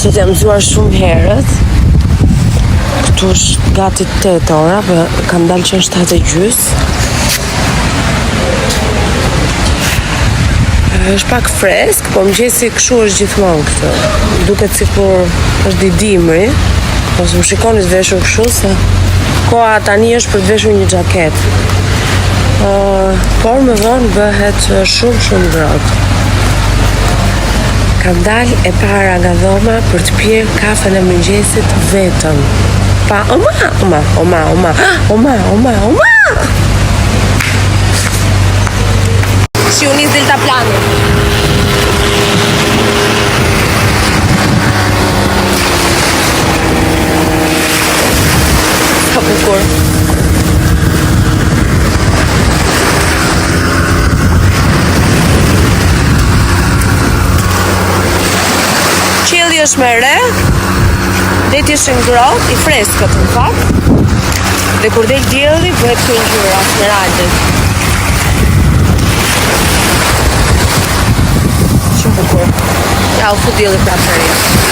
Se të jam mësuar shumë herët. Këtu është gati 8 ora, për kam dalë që në 7:30. Është pak fresk, po mëngjesi kështu është gjithmonë këtë. Duket sikur është dimri, ose më shikoni të veshur kështu se koha tani është për të veshur një xhaket. Por më vonë bëhet shumë ngrohtë. Kam dalë e para nga dhoma për të pirë kafen e mëngjesit vetëm. Pa, oma. Și uniți deltaplanul. Sa bukur. Qielli është me re, deti është ngrohtë, i freskët në fakt. Dhe kur del dielli bëhet kjo ngjyra smeraldet. Shumë bukur. Ja, u fu dielli prapë.